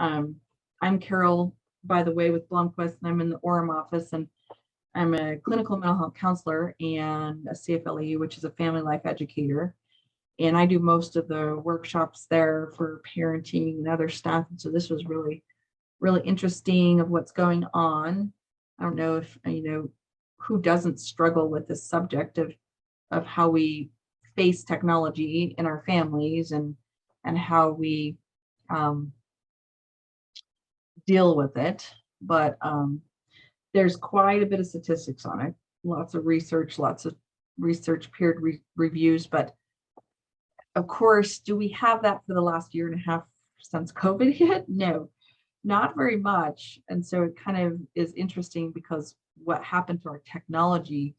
I'm Carol, by the way, with Blomquist, and I'm in the Orem office, and I'm a clinical mental health counselor and a CFLE, which is a family life educator. And I do most of the workshops there for parenting and other stuff. And so this was really, really interesting of what's going on. I don't know if, who doesn't struggle with this subject of how we face technology in our families and how we deal with it. But there's quite a bit of statistics on it, lots of research peer reviews. But of course, do we have that for the last year and a half since COVID hit? No, not very much. And so it kind of is interesting because what happened to our technology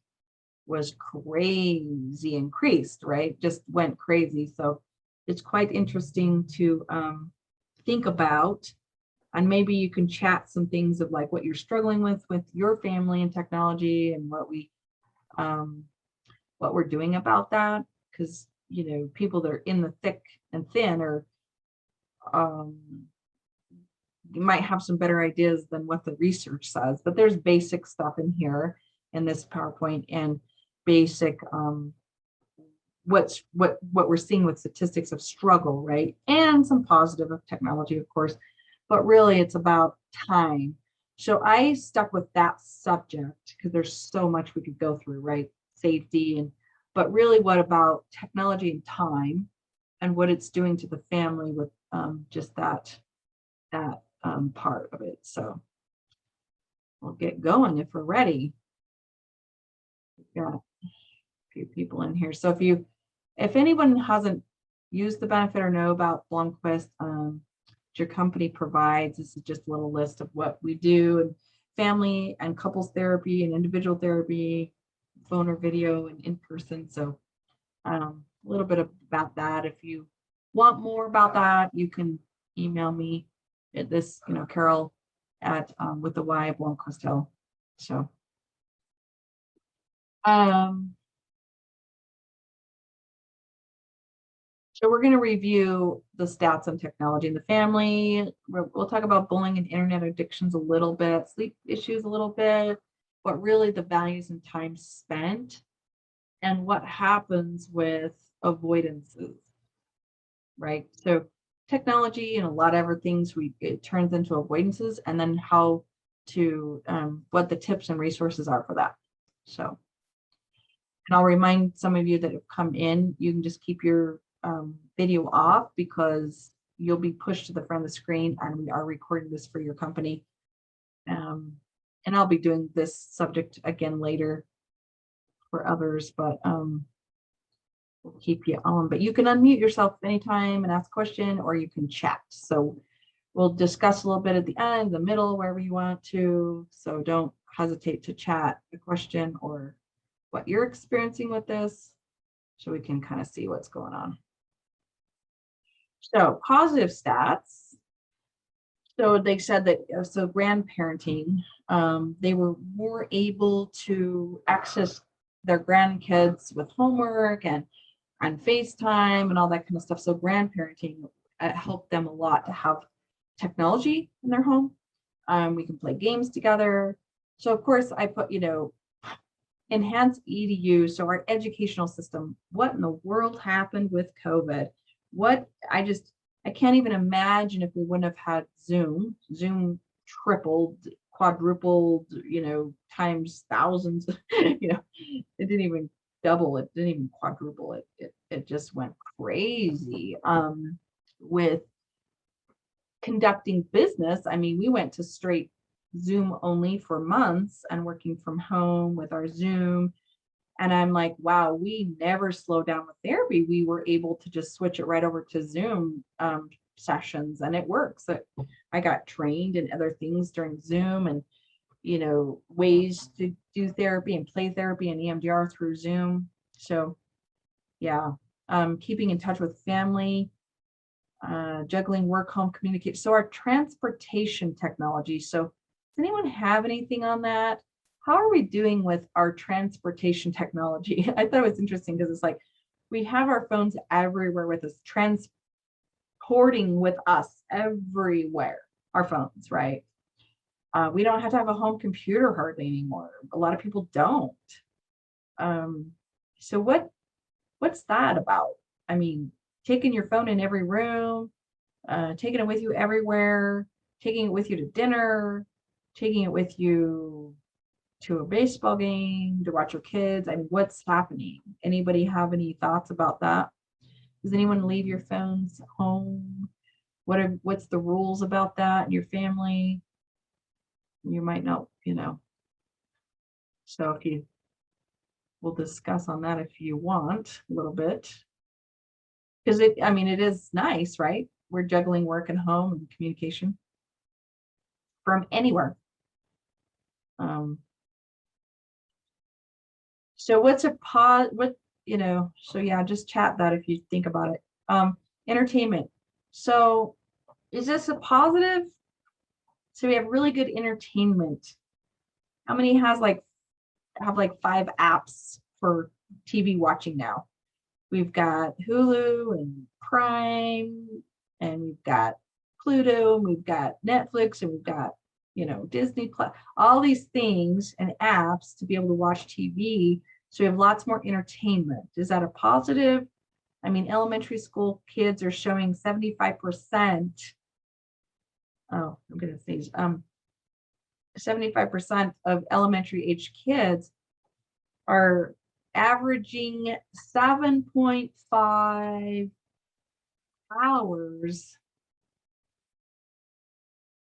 was crazy increased, right? Just went crazy. So it's quite interesting to think about. And maybe you can chat some things of like what you're struggling with your family and technology, and what we're doing about that. Because people that are in the thick and thin are you might have some better ideas than what the research says. But there's basic stuff in here in this PowerPoint, and basic what we're seeing with statistics of struggle, right? And some positive of technology, of course. But really it's about time. So I stuck with that subject because there's so much we could go through, right? Safety, but really what about technology and time and what it's doing to the family with just that part of it. So we'll get going if we're ready. We've got a few people in here. So if anyone hasn't used the benefit or know about Blomquist, your company provides, this is just a little list of what we do, and family and couples therapy and individual therapy, phone or video and in person. So a little bit about that. If you want more about that, you can email me at this, Carol at with the Y Blomquist Hill. So So we're going to review the stats on technology in the family. We'll talk about bullying and internet addictions a little bit, sleep issues a little bit, but really the values and time spent and what happens with avoidances, right? So technology and a lot of other things, it turns into avoidances, and then how to, what the tips and resources are for that. So, and I'll remind some of you that have come in, you can just keep your video off because you'll be pushed to the front of the screen, and we are recording this for your company. And I'll be doing this subject again later for others, but we'll keep you on. But you can unmute yourself anytime and ask a question, or you can chat. So we'll discuss a little bit at the end, the middle, wherever you want to. So don't hesitate to chat a question or what you're experiencing with this, so we can kind of see what's going on. So positive stats. So they said that, so grandparenting, they were more able to access their grandkids with homework and FaceTime and all that kind of stuff. So grandparenting helped them a lot to have technology in their home. We can play games together. So of course I put, enhanced EDU. So our educational system, what in the world happened with COVID? I can't even imagine if we wouldn't have had Zoom tripled, quadrupled, times thousands, it didn't even double, it didn't even quadruple it. It just went crazy with conducting business. I mean, we went to straight Zoom only for months and working from home with our Zoom. And I'm like, wow, we never slowed down with therapy. We were able to just switch it right over to Zoom sessions, and it works. I got trained in other things during Zoom, and ways to do therapy and play therapy and EMDR through Zoom. So yeah, keeping in touch with family, juggling work, home, communication. So our transportation technology. So does anyone have anything on that? How are we doing with our transportation technology? I thought it was interesting because it's like we have our phones everywhere with us, transporting with us everywhere. our phones, right? We don't have to have a home computer hardly anymore. A lot of people don't. Um, so what's that about? I mean, taking your phone in every room, taking it with you everywhere, taking it with you to dinner, taking it with you to a baseball game, to watch your kids. I mean, what's happening? Anybody have any thoughts about that? Does anyone leave your phones home? What's the rules about that in your family? You might not, So if you we'll discuss on that if you want a little bit. Because it is nice, right? We're juggling work and home and communication from anywhere. So what's a so yeah, just chat that if you think about it. Entertainment. So is this a positive? So we have really good entertainment. How many have like 5 apps for TV watching now? We've got Hulu and Prime, and we've got Pluto, and we've got Netflix, and we've got, Disney Plus, all these things and apps to be able to watch TV. So we have lots more entertainment. Is that a positive? I mean, elementary school kids are showing 75%. Oh, I'm going to say 75% of elementary age kids are averaging 7.5 hours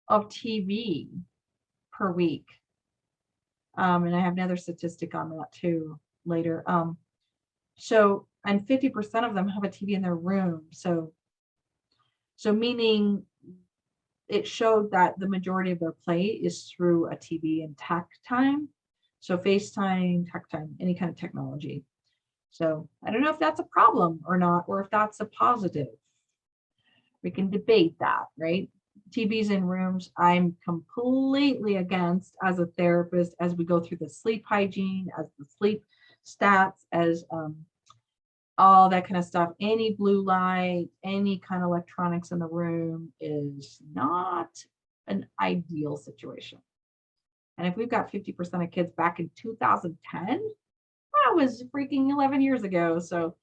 of TV per week. And I have another statistic on that too later. And 50% of them have a TV in their room. So meaning it showed that the majority of their play is through a TV and tech time. So FaceTime, tech time, any kind of technology. So I don't know if that's a problem or not, or if that's a positive. We can debate that, right? TVs in rooms, I'm completely against as a therapist, as we go through the sleep hygiene, as the sleep stats, as all that kind of stuff. Any blue light, any kind of electronics in the room is not an ideal situation. And if we've got 50% of kids back in 2010, that was freaking 11 years ago. So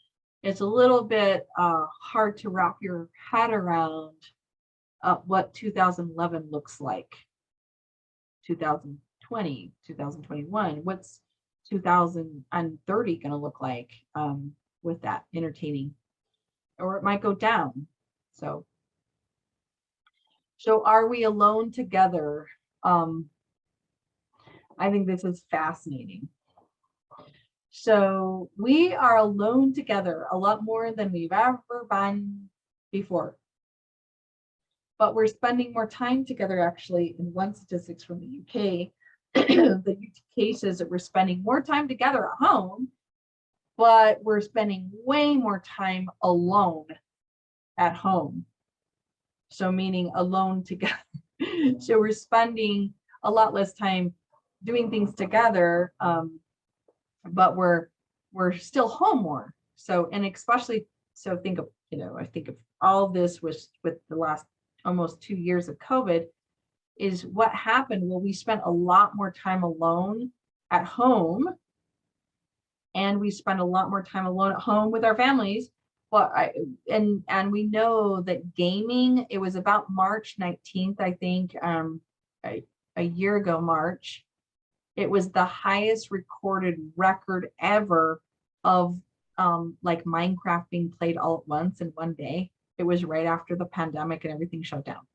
it's a little bit hard to wrap your head around what 2011 looks like. 2020, 2021, what's 2030 going to look like with that entertaining, or it might go down. So are we alone together? I think this is fascinating. So we are alone together a lot more than we've ever been before. But we're spending more time together, actually. In one statistics from the UK, the UK says that we're spending more time together at home, but we're spending way more time alone at home. So meaning alone together. So we're spending a lot less time doing things together, but we're still home more. So, and especially, so think of, I think of all this with the last almost 2 years of COVID, is what happened. Well, we spent a lot more time alone at home, and we spent a lot more time alone at home with our families. Well, and we know that gaming, it was about March 19th, I think, a year ago, March, it was the highest recorded record ever of like Minecraft being played all at once in one day. It was right after the pandemic and everything shut down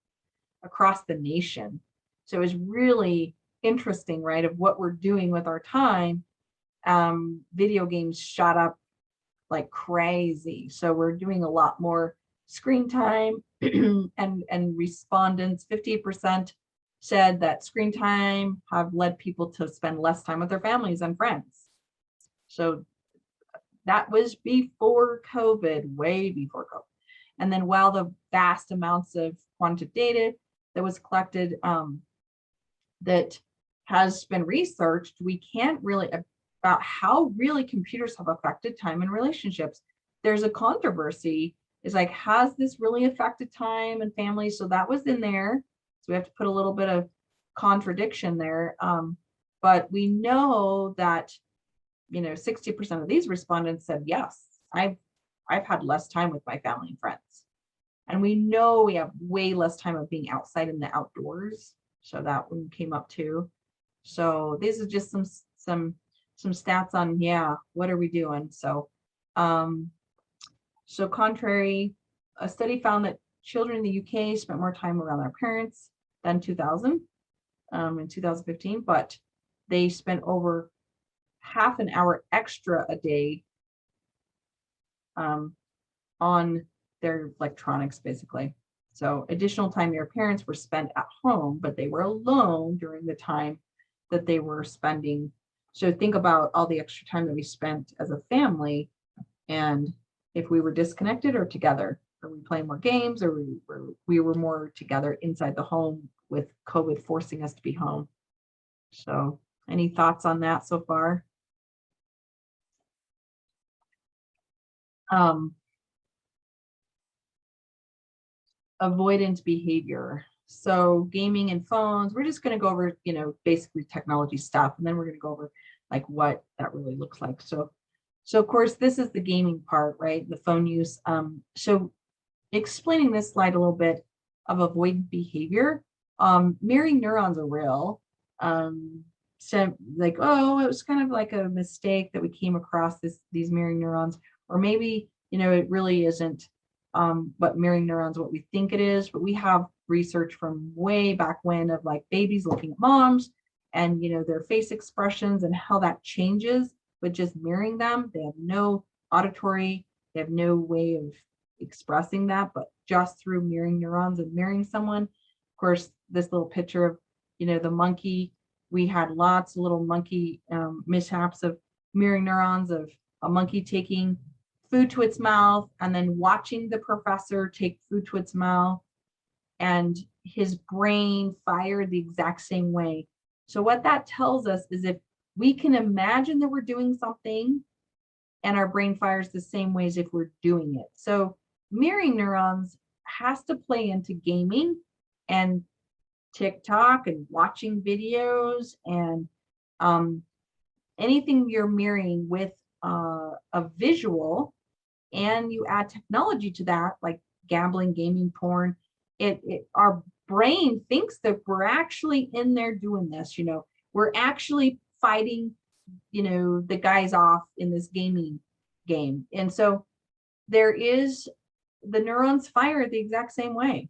across the nation. So it was really interesting, right, of what we're doing with our time. Video games shot up like crazy. So we're doing a lot more screen time and respondents, 58% said that screen time have led people to spend less time with their families and friends. So that was before COVID, way before COVID. And then while the vast amounts of quantitative data that was collected that has been researched, we can't really about how really computers have affected time and relationships. There's a controversy. It's like, has this really affected time and family? So that was in there. So we have to put a little bit of contradiction there. But we know that, 60% of these respondents said, yes, I've had less time with my family and friends. And we know we have way less time of being outside in the outdoors. So that one came up too. So these are just some stats on, what are we doing? So contrary, a study found that children in the UK spent more time around their parents than in 2015, but they spent over half an hour extra a day on their electronics, basically. So additional time their parents were spent at home, but they were alone during the time that they were spending. So think about all the extra time that we spent as a family, and if we were disconnected or together. Are we playing more games, or we were more together inside the home with COVID forcing us to be home? So any thoughts on that so far? Avoidant behavior. So gaming and phones, we're just going to go over, basically technology stuff, and then we're going to go over like what that really looks like. So of course, this is the gaming part, right? The phone use. So explaining this slide a little bit of avoidant behavior, mirroring neurons are real. So like, oh, it was kind of like a mistake that we came across these mirroring neurons, or maybe, it really isn't but mirroring neurons what we think it is. But we have research from way back when of like babies looking at moms and, their face expressions and how that changes with just mirroring them. They have no auditory, they have no way of expressing that, but just through mirroring neurons and mirroring someone. Of course, this little picture of, the monkey, we had lots of little monkey mishaps of mirroring neurons, of a monkey taking food to its mouth and then watching the professor take food to its mouth, and his brain fired the exact same way. So what that tells us is if we can imagine that we're doing something and our brain fires the same way as if we're doing it. So mirroring neurons has to play into gaming and TikTok and watching videos and anything you're mirroring with a visual, and you add technology to that, like gambling, gaming, porn, our brain thinks that we're actually in there doing this, we're actually fighting, the guys off in this gaming game. And so the neurons fire the exact same way.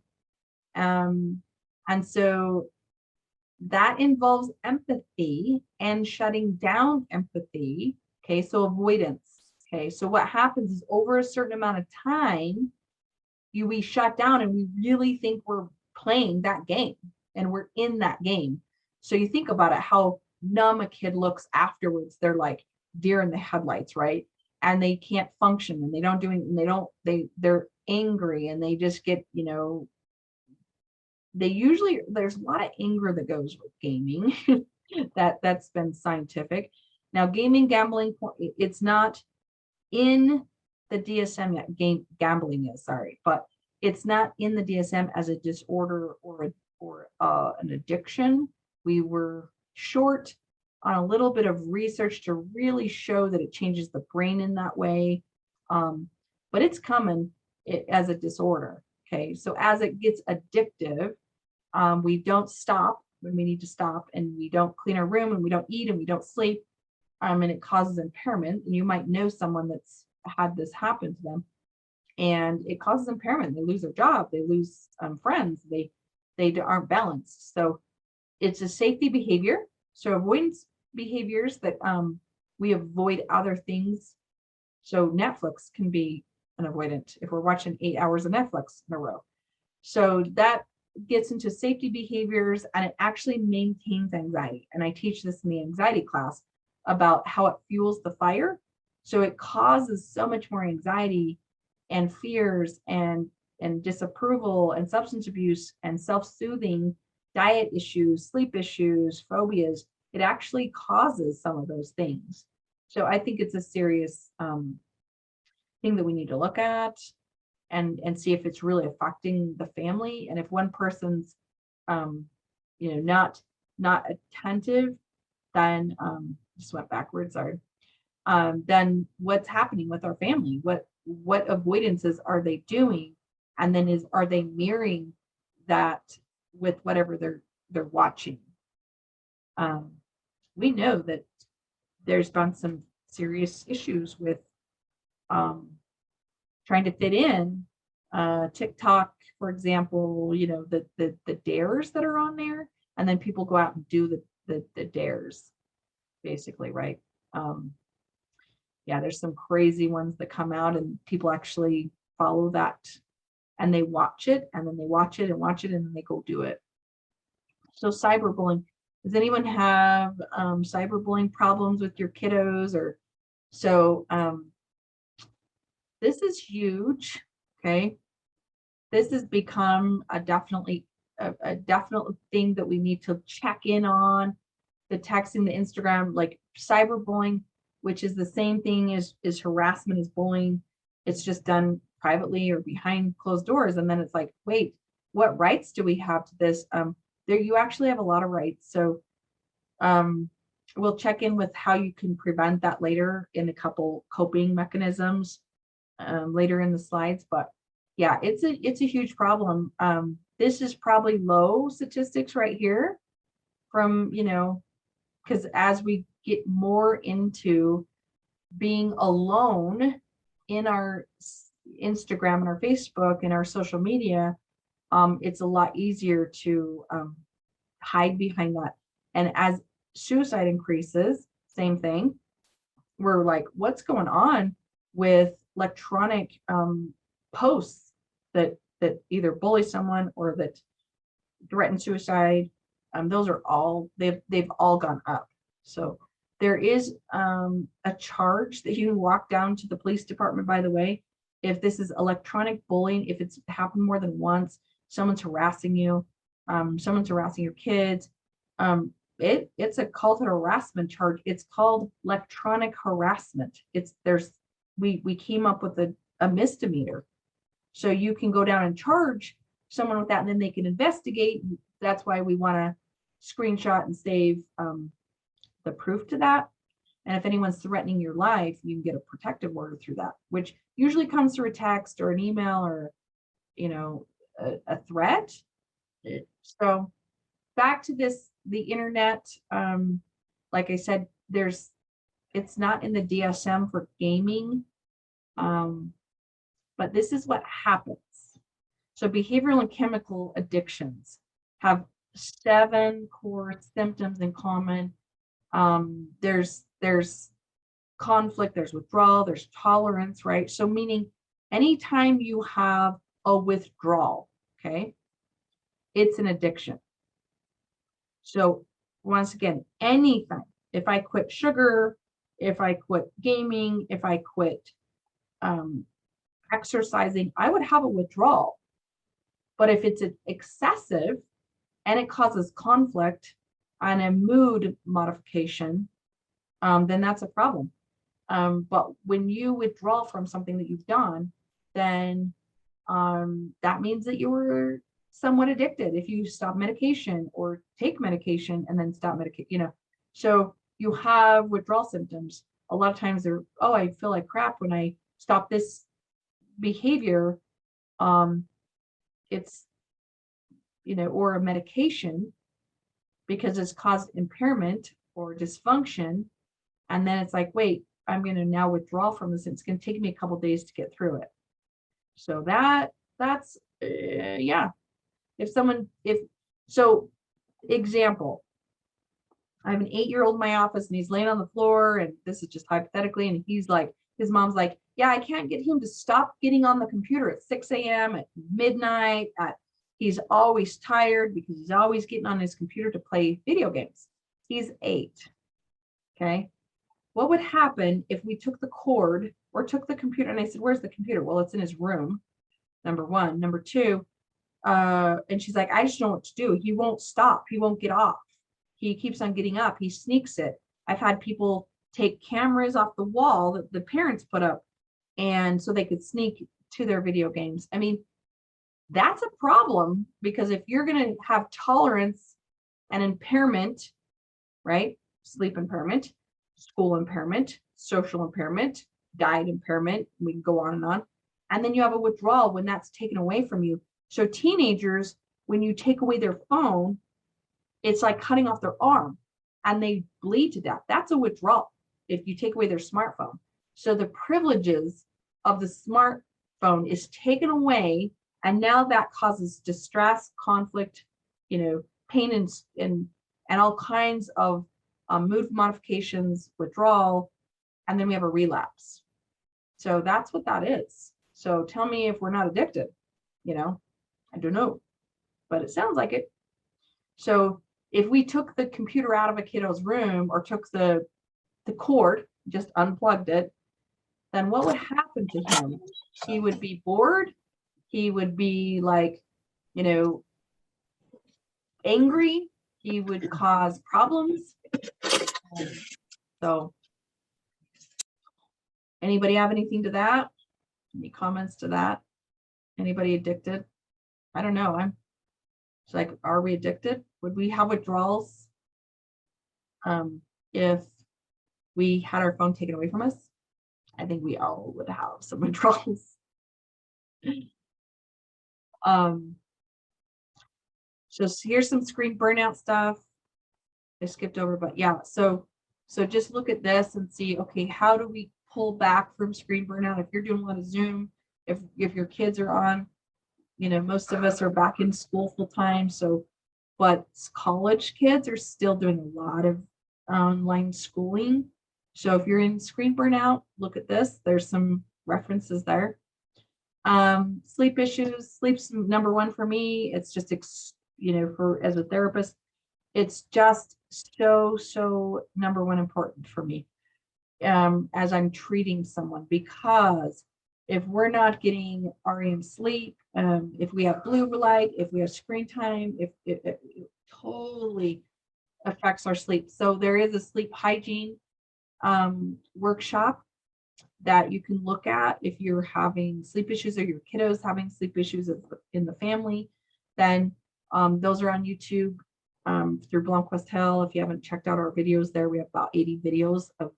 And so that involves empathy and shutting down empathy. Okay, so avoidance. Okay, so what happens is over a certain amount of time, we shut down and we really think we're playing that game and we're in that game. So you think about it, how numb a kid looks afterwards. They're like deer in the headlights, right? And they can't function, and they're angry, and they just get, there's a lot of anger that goes with gaming. That's been scientific. Now, gaming, gambling, it's not in the DSM yet. Gambling is, but it's not in the DSM as a disorder or an addiction. We were short on a little bit of research to really show that it changes the brain in that way, but it's coming as a disorder. Okay, so as it gets addictive, we don't stop when we need to stop, and we don't clean our room, and we don't eat, and we don't sleep, and it causes impairment. And you might know someone that's had this happen to them, and it causes impairment. They lose their job, they lose friends, they aren't balanced. So it's a safety behavior. So avoidance behaviors that we avoid other things. So Netflix can be an avoidant if we're watching 8 hours of Netflix in a row. So that gets into safety behaviors, and it actually maintains anxiety. And I teach this in the anxiety class about how it fuels the fire. So it causes so much more anxiety and fears and disapproval and substance abuse and self-soothing, diet issues, sleep issues, phobias. It actually causes some of those things. So I think it's a serious thing that we need to look at and see if it's really affecting the family. And if one person's not attentive, then just went backwards, sorry. Then what's happening with our family? What avoidances are they doing? And then are they mirroring that with whatever they're watching? We know that there's been some serious issues with trying to fit in. TikTok, for example, the dares that are on there, and then people go out and do the dares, basically, right? Yeah, there's some crazy ones that come out and people actually follow that and they watch it and then they watch it and watch it and then they go do it. So cyberbullying. Does anyone have cyberbullying problems with your kiddos? Or so this is huge. Okay, this has become a definite thing that we need to check in on. The texting, the Instagram, like cyberbullying, which is the same thing as harassment, is bullying. It's just done privately or behind closed doors. And then it's like, wait, what rights do we have to this? There, you actually have a lot of rights. So we'll check in with how you can prevent that later in a couple coping mechanisms later in the slides. But yeah, it's a huge problem. This is probably low statistics right here from, because as we get more into being alone in our Instagram and our Facebook and our social media, it's a lot easier to hide behind that. And as suicide increases, same thing. We're like, what's going on with electronic posts that either bully someone or that threaten suicide? Those are all, they've all gone up. So there is a charge that you can walk down to the police department, by the way, if this is electronic bullying, if it's happened more than once, someone's harassing you, someone's harassing your kids, it's a called an harassment charge. It's called electronic harassment. We came up with a misdemeanor. So you can go down and charge someone with that, and then they can investigate. That's why we want to screenshot and save the proof to that. And if anyone's threatening your life, you can get a protective order through that, which usually comes through a text or an email or, a threat. So back to the internet. Like I said, it's not in the DSM for gaming, but this is what happens. So behavioral and chemical addictions have 7 core symptoms in common. There's conflict, there's withdrawal, there's tolerance, right? So meaning anytime you have a withdrawal, okay, it's an addiction. So once again, anything, if I quit sugar, if I quit gaming, if I quit exercising, I would have a withdrawal. But if it's excessive and it causes conflict and a mood modification, then that's a problem. But when you withdraw from something that you've done, then that means that you were somewhat addicted. If you stop medication or take medication and then stop medication, so you have withdrawal symptoms. A lot of times they're, oh, I feel like crap when I stop this behavior. It's, or a medication because it's caused impairment or dysfunction. And then it's like, wait, I'm going to now withdraw from this. It's going to take me a couple days to get through it. So that's yeah. Example, I have an 8-year-old in my office and he's laying on the floor, and this is just hypothetically, and he's like, his mom's like, yeah, I can't get him to stop getting on the computer at 6 a.m., at midnight, he's always tired because he's always getting on his computer to play video games. He's 8. Okay. What would happen if we took the cord or took the computer, and I said, where's the computer? Well, it's in his room. Number 1. Number 2, and she's like, I just don't know what to do. He won't stop. He won't get off. He keeps on getting up. He sneaks it. I've had people take cameras off the wall that the parents put up, and so they could sneak to their video games. I mean, That's a problem, because if you're going to have tolerance and impairment, right? Sleep impairment, school impairment, social impairment, diet impairment, we can go on and on. And then you have a withdrawal when that's taken away from you. So teenagers, when you take away their phone, it's like cutting off their arm and they bleed to death. That's a withdrawal if you take away their smartphone. So the privileges of the smartphone is taken away, and now that causes distress, conflict, pain, and all kinds of mood modifications, withdrawal, and then we have a relapse. So that's what that is. So tell me if we're not addicted. I don't know, but it sounds like it. So if we took the computer out of a kiddo's room, or took the cord, just unplugged it, then what would happen to him? He would be bored. He would be like, angry. He would cause problems. So anybody have anything to that? Any comments to that? Anybody addicted? I don't know. It's like, are we addicted? Would we have withdrawals if we had our phone taken away from us? I think we all would have some withdrawals. So here's some screen burnout stuff. I skipped over, but yeah. So just look at this and see, okay, how do we pull back from screen burnout? If you're doing a lot of Zoom, if your kids are on, most of us are back in school full time. So, but college kids are still doing a lot of online schooling. So if you're in screen burnout, look at this. There's some references there. Sleep issues. Sleep's number one for me. It's just, as a therapist, it's just so number one important for me as I'm treating someone, because if we're not getting REM sleep, if we have blue light, if we have screen time, it totally affects our sleep. So there is a sleep hygiene workshop that you can look at if you're having sleep issues, or your kiddos having sleep issues in the family. Then those are on YouTube through Blomquist Hill. If you haven't checked out our videos there, we have about 80 videos of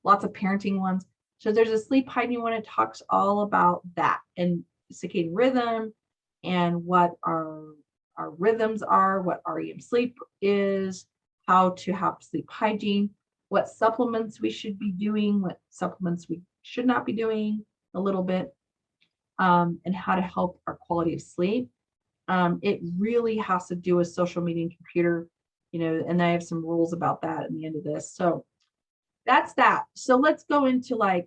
lots of parenting ones. So there's a sleep hygiene one. It talks all about that, and circadian rhythm, and what our rhythms are, what REM sleep is, how to have sleep hygiene, what supplements we should be doing, what supplements we should not be doing a little bit, and how to help our quality of sleep. It really has to do with social media and computer, and I have some rules about that at the end of this. So that's that. So let's go into like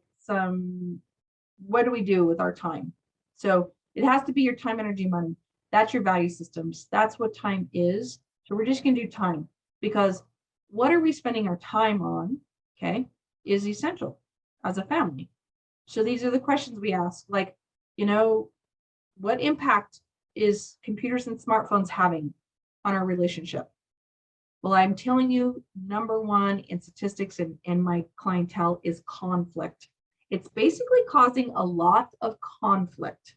what do we do with our time? So it has to be your time, energy, money. That's your value systems. That's what time is. So we're just going to do time, because what are we spending our time on, okay, is essential as a family. So these are the questions we ask, like, what impact is computers and smartphones having on our relationship? Well, I'm telling you, number one in statistics and my clientele is conflict. It's basically causing a lot of conflict.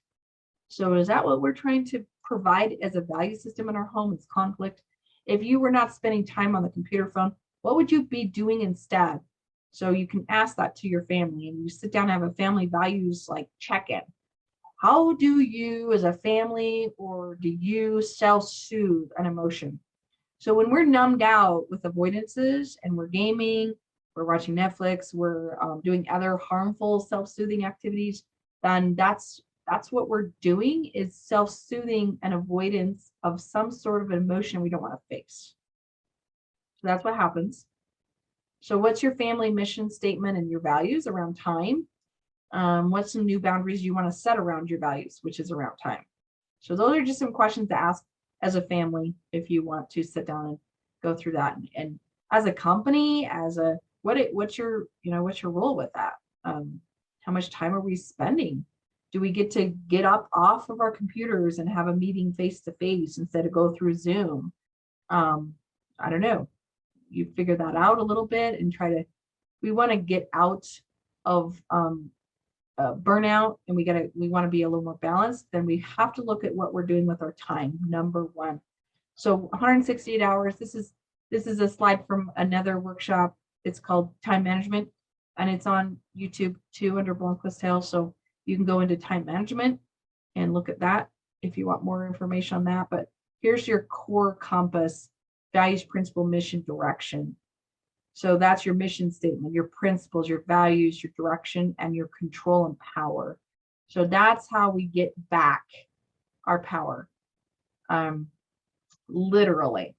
So is that what we're trying to provide as a value system in our home? Is conflict? If you were not spending time on the computer phone, what would you be doing instead? So you can ask that to your family, and you sit down and have a family values like check-in. How do you as a family, or do you self-soothe an emotion? So when we're numbed out with avoidances and we're gaming, we're watching Netflix, we're doing other harmful self-soothing activities, then that's what we're doing, is self-soothing and avoidance of some sort of emotion we don't want to face. So that's what happens. So what's your family mission statement and your values around time? What's some new boundaries you want to set around your values, which is around time? So those are just some questions to ask as a family if you want to sit down and go through that. And as a company, what's your role with that? How much time are we spending? Do we get to get up off of our computers and have a meeting face to face instead of go through Zoom? I don't know. You figure that out a little bit and we want to get out of burnout and we want to be a little more balanced, then we have to look at what we're doing with our time, number one. So 168 hours, this is a slide from another workshop. It's called time management, and it's on YouTube too under Blomquist Hill. So you can go into time management and look at that if you want more information on that. But here's your core compass: values, principle, mission, direction. So that's your mission statement, your principles, your values, your direction, and your control and power. So that's how we get back our power, literally.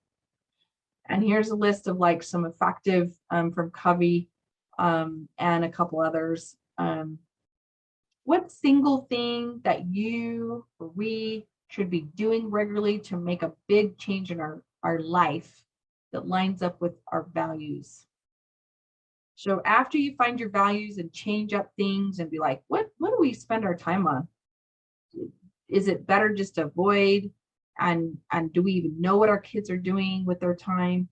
And here's a list of like some effective from Covey and a couple others. What single thing that you or we should be doing regularly to make a big change in our life that lines up with our values? So after you find your values and change up things and be like, what do we spend our time on? Is it better just to avoid? And do we even know what our kids are doing with their time?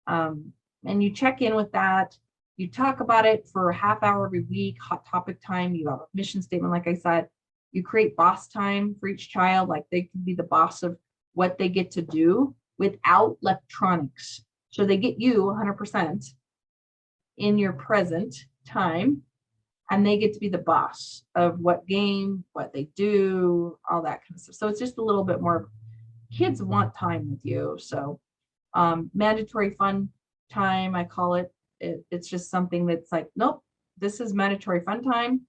And you check in with that. You talk about it for a half hour every week, hot topic time. You have a mission statement, like I said. You create boss time for each child, like they can be the boss of what they get to do without electronics. So they get you 100% in your present time, and they get to be the boss of what game, what they do, all that kind of stuff. So it's just a little bit more, kids want time with you. So mandatory fun time, I call it. It's just something that's like, nope, this is mandatory fun time,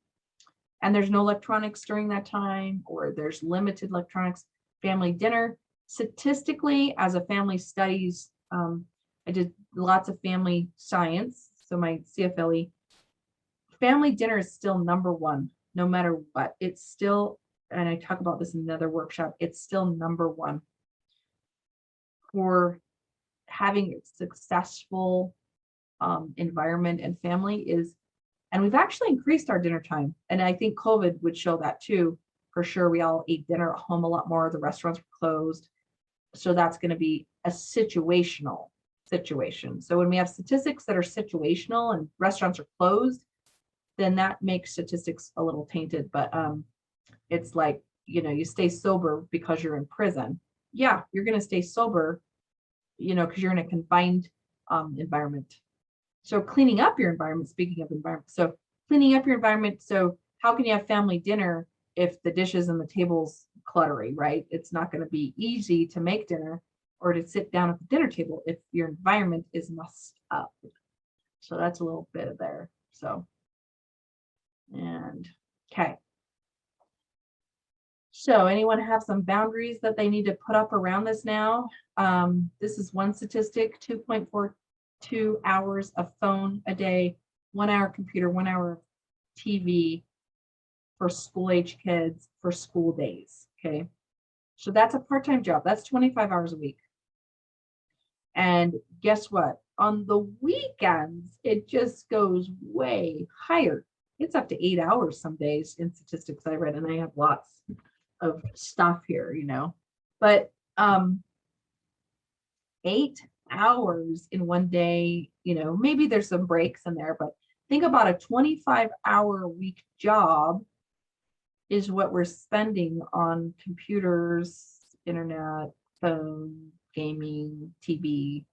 and there's no electronics during that time, or there's limited electronics. Family dinner. Statistically, as a family studies, I did lots of family science, so my CFLE, family dinner is still number one, no matter what. It's still, and I talk about this in another workshop, it's still number one for having a successful environment and family is, and we've actually increased our dinner time. And I think COVID would show that too. For sure, we all ate dinner at home a lot more. The restaurants were closed. So that's going to be a situational situation. So when we have statistics that are situational and restaurants are closed, then that makes statistics a little tainted. But it's like, you stay sober because you're in prison. Yeah, you're going to stay sober, because you're in a confined environment. So cleaning up your environment, speaking of environment, so cleaning up your environment. So how can you have family dinner if the dishes and the table's cluttery, right? It's not going to be easy to make dinner or to sit down at the dinner table if your environment is messed up. So that's a little bit of there. So, and okay. So anyone have some boundaries that they need to put up around this now? This is one statistic: 2.42 hours of phone a day, 1 hour computer, 1 hour TV for school age kids for school days. Okay. So that's a part-time job. That's 25 hours a week. And guess what? On the weekends, it just goes way higher. It's up to 8 hours some days in statistics I read, and I have lots of stuff here, but 8 hours in one day, maybe there's some breaks in there, but think about a 25-hour a week job is what we're spending on computers, internet, phone, gaming, TV.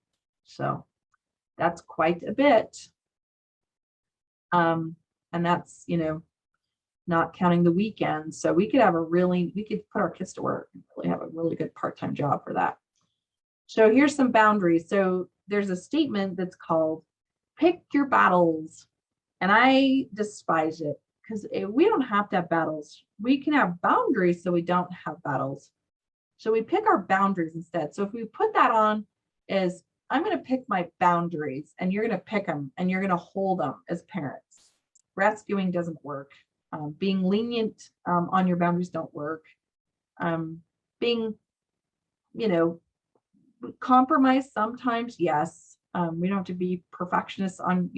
So that's quite a bit. And that's, not counting the weekends. So we could put our kids to work and really have a really good part-time job for that. So here's some boundaries. So there's a statement that's called pick your battles. And I despise it because we don't have to have battles. We can have boundaries so we don't have battles. So we pick our boundaries instead. So if we put that on as, I'm going to pick my boundaries and you're going to pick them and you're going to hold them as parents. Rescuing doesn't work. Being lenient on your boundaries don't work. Being, compromise sometimes, yes. We don't have to be perfectionists on,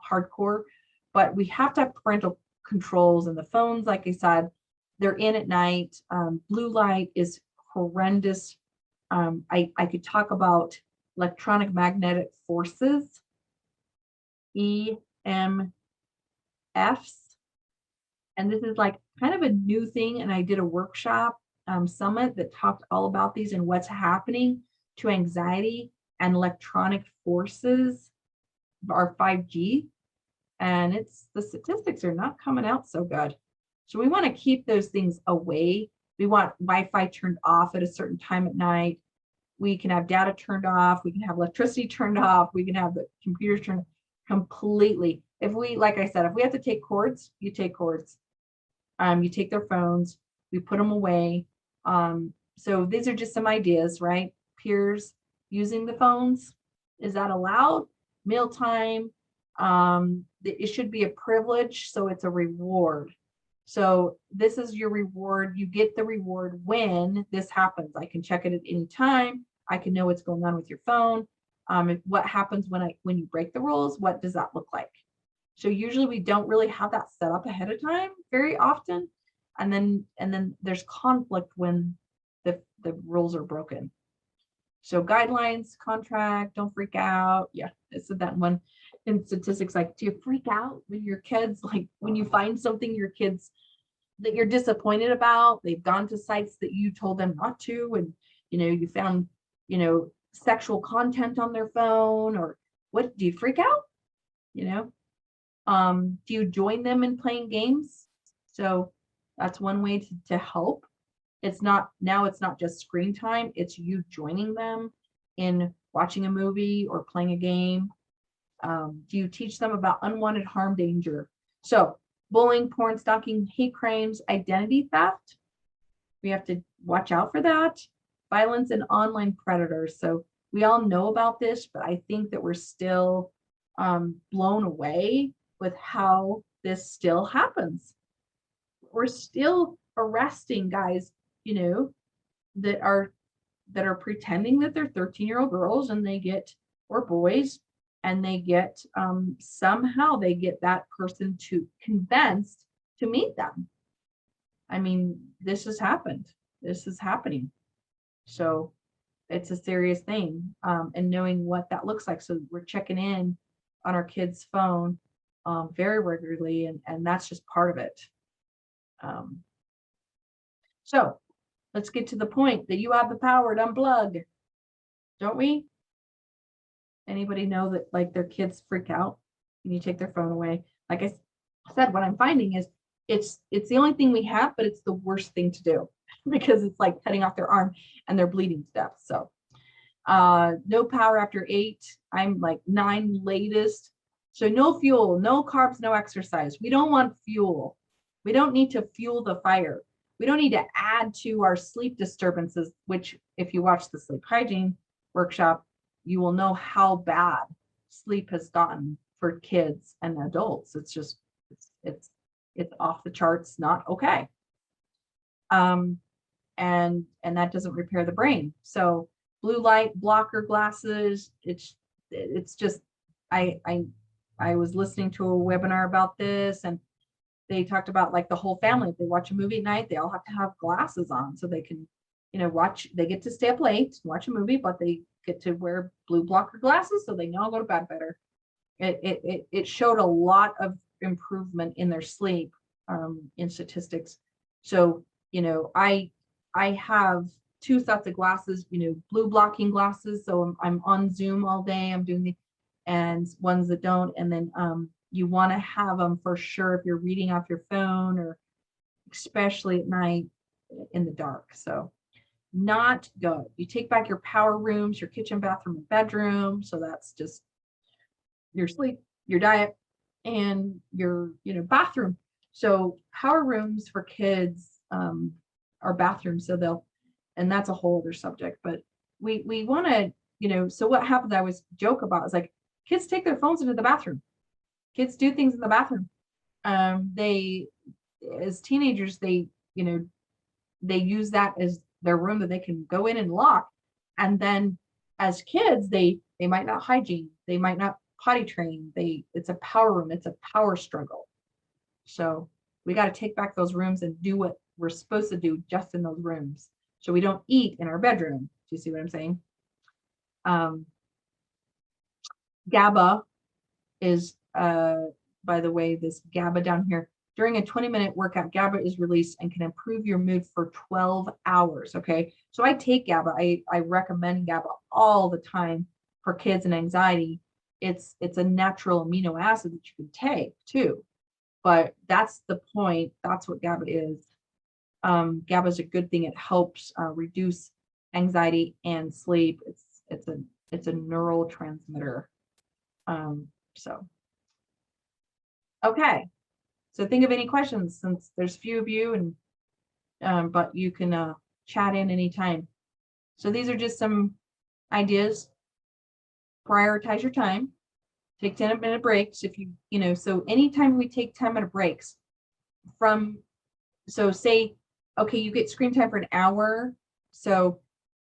hardcore, but we have to have parental controls. And the phones, like I said, they're in at night. Blue light is horrendous. I could talk about electronic magnetic forces, EMFs. And this is like kind of a new thing. And I did a workshop summit that talked all about these and what's happening to anxiety and electronic forces, our 5G. And it's the statistics are not coming out so good. So we want to keep those things away. We want Wi-Fi turned off at a certain time at night. We can have data turned off. We can have electricity turned off. We can have the computers turned completely. If we, like I said, if we have to take cords, you take cords. You take their phones, we put them away. So these are just some ideas, right? Peers using the phones, is that allowed? Mealtime, it should be a privilege, so it's a reward. So this is your reward. You get the reward when this happens. I can check it at any time. I can know what's going on with your phone. What happens when you break the rules? What does that look like? So usually we don't really have that set up ahead of time very often. And then there's conflict when the rules are broken. So guidelines, contract, don't freak out. Yeah, I said that one in statistics, like, do you freak out when your kids, like when you find something your kids that you're disappointed about, they've gone to sites that you told them not to, and you found, sexual content on their phone, or what, do you freak out? Do you join them in playing games? So that's one way to help. It's not just screen time, it's you joining them in watching a movie or playing a game. Do you teach them about unwanted harm, danger? So bullying, porn, stalking, hate crimes, identity theft, we have to watch out for that. Violence and online predators. So we all know about this, but I think that we're still blown away with how this still happens. We're still arresting guys, that are pretending that they're 13-year-old girls, and they get, or boys, and they get somehow they get that person to convinced to meet them. I mean, this has happened. This is happening. So it's a serious thing, and knowing what that looks like. So we're checking in on our kids' phone very regularly, and that's just part of it. So let's get to the point that you have the power to unplug, don't we? Anybody know that, like, their kids freak out when you take their phone away? Like I said, what I'm finding is it's the only thing we have, but it's the worst thing to do because it's like cutting off their arm and they're bleeding to death. So no power after 8. I'm like 9 latest. So no fuel, no carbs, no exercise. We don't want fuel. We don't need to fuel the fire. We don't need to add to our sleep disturbances, which if you watch the sleep hygiene workshop, you will know how bad sleep has gotten for kids and adults. It's just, it's off the charts, not okay. And that doesn't repair the brain. So blue light blocker glasses, it's just, I was listening to a webinar about this, and they talked about, like, the whole family, if they watch a movie at night, they all have to have glasses on so they can, watch, they get to stay up late, watch a movie, but they get to wear blue blocker glasses so they know I'll go to bed better. It showed a lot of improvement in their sleep, in statistics. So, I have 2 sets of glasses, blue blocking glasses. So I'm on Zoom all day, I'm doing and ones that don't. And then you want to have them for sure if you're reading off your phone, or especially at night in the dark. So not good. You take back your power rooms, your kitchen, bathroom, and bedroom. So that's just your sleep, your diet, and your bathroom. So power rooms for kids are bathrooms. So and that's a whole other subject, but we want to, so what happens, I always joke about, is like, kids take their phones into the bathroom. Kids do things in the bathroom. They, as teenagers, they use that as their room that they can go in and lock. And then as kids, they might not hygiene, they might not potty train. It's a power room, it's a power struggle. So we got to take back those rooms and do what we're supposed to do just in those rooms. So we don't eat in our bedroom. Do you see what I'm saying? GABA is, by the way, this GABA down here, During a 20-minute workout, GABA is released and can improve your mood for 12 hours. Okay. So I take GABA. I recommend GABA all the time for kids and anxiety. It's a natural amino acid that you can take too. But that's the point. That's what GABA is. GABA is a good thing. It helps reduce anxiety and sleep. It's a neurotransmitter. So okay. So think of any questions, since there's few of you, and but you can chat in anytime. So these are just some ideas. Prioritize your time. Take 10-minute breaks. If so anytime we take 10-minute breaks so say, okay, you get screen time for an hour. So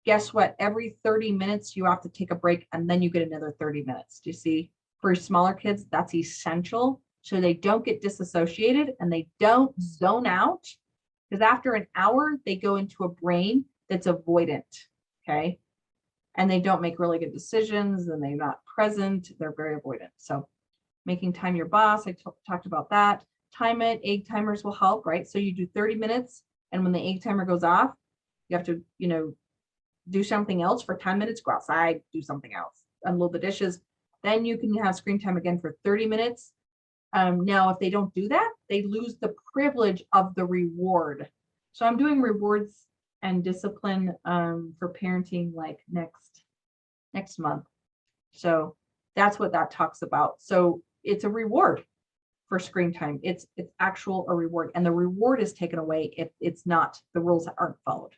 guess what? Every 30 minutes, you have to take a break, and then you get another 30 minutes. Do you see? For smaller kids, that's essential. So they don't get disassociated and they don't zone out, because after an hour, they go into a brain that's avoidant. Okay. And they don't make really good decisions, and they're not present. They're very avoidant. So making time your boss, I talked about that. Time it. Egg timers will help, right? So you do 30 minutes, and when the egg timer goes off, you have to, do something else for 10 minutes, go outside, do something else, unload the dishes. Then you can have screen time again for 30 minutes. Now, if they don't do that, they lose the privilege of the reward. So I'm doing rewards and discipline for parenting like next month. So that's what that talks about. So it's a reward for screen time. It's actual a reward, and the reward is taken away if it's not, the rules aren't followed.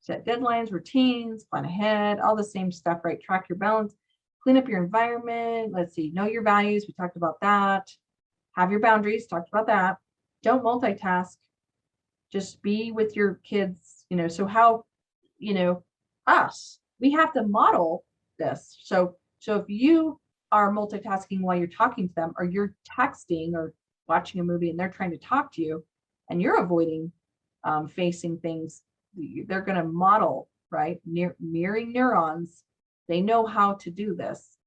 Set deadlines, routines, plan ahead, all the same stuff, right? Track your balance, clean up your environment. Let's see, know your values. We talked about that. Have your boundaries. Talked about that. Don't multitask. Just be with your kids, so how, we have to model this. So if you are multitasking while you're talking to them, or you're texting or watching a movie and they're trying to talk to you and you're avoiding facing things, they're going to model, right? Mirroring neurons. They know how to do this.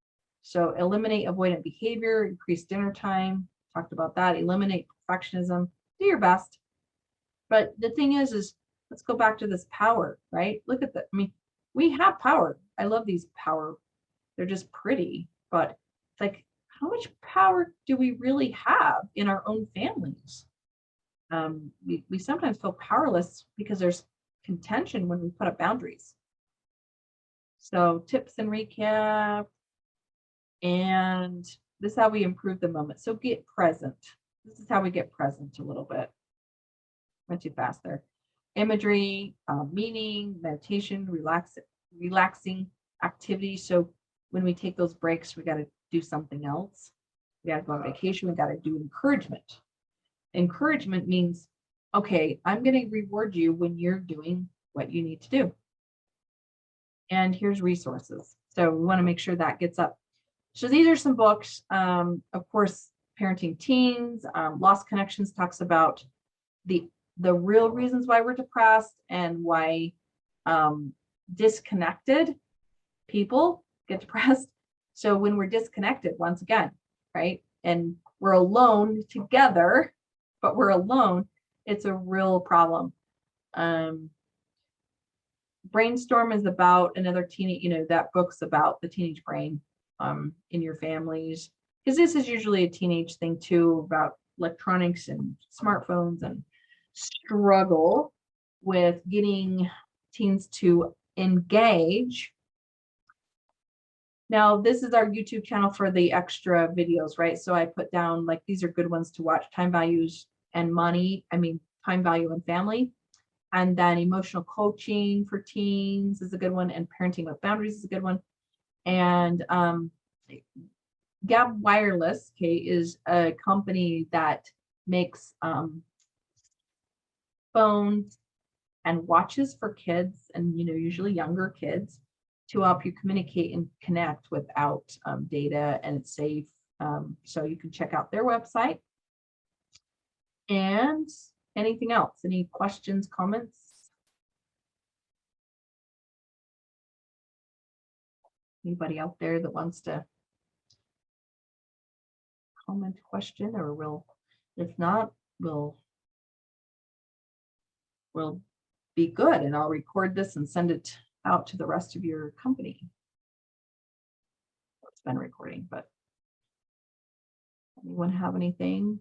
So eliminate avoidant behavior, increase dinner time. Talked about that. Eliminate perfectionism. Do your best. But the thing is let's go back to this power, right? Look at that. I mean, we have power. I love these power. They're just pretty, but it's like, how much power do we really have in our own families? We sometimes feel powerless because there's contention when we put up boundaries. So tips and recap. And this is how we improve the moment. So get present. This is how we get present a little bit. Went too fast there. Imagery, meaning, meditation, relaxing activity. So when we take those breaks, we got to do something else. We got to go on vacation. We got to do encouragement. Encouragement means, okay, I'm going to reward you when you're doing what you need to do. And here's resources. So we want to make sure that gets up. So these are some books. Of course, Parenting Teens, Lost Connections talks about the real reasons why we're depressed and why disconnected people get depressed. So when we're disconnected, once again, right, and we're alone together, but we're alone, it's a real problem. Brainstorm is about another teenage, that book's about the teenage brain in your families, because this is usually a teenage thing too, about electronics and smartphones, and struggle with getting teens to engage. Now, this is our YouTube channel for the extra videos, right? So I put down, like, these are good ones to watch: time values and money. Time value and family. And then emotional coaching for teens is a good one. And parenting with boundaries is a good one. And Gab Wireless, okay, is a company that makes phones and watches for kids, and usually younger kids, to help you communicate and connect without data, and it's safe. So you can check out their website. And anything else? Any questions, comments? Anybody out there that wants to comment, question, or will? If not, will be good, and I'll record this and send it out to the rest of your company. It's been recording, but anyone have anything?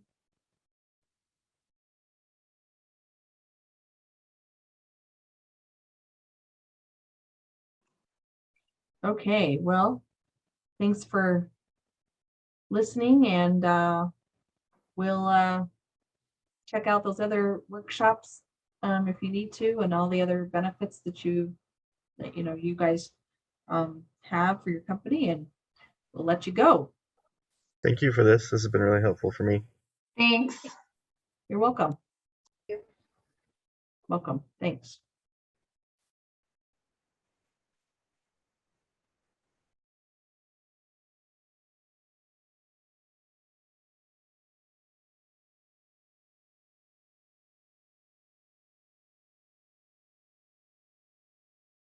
Okay, well, thanks for listening, and we'll check out those other workshops if you need to, and all the other benefits that you guys have for your company, and we'll let you go. Thank you for this. This has been really helpful for me. Thanks. You're welcome. Welcome. Thanks.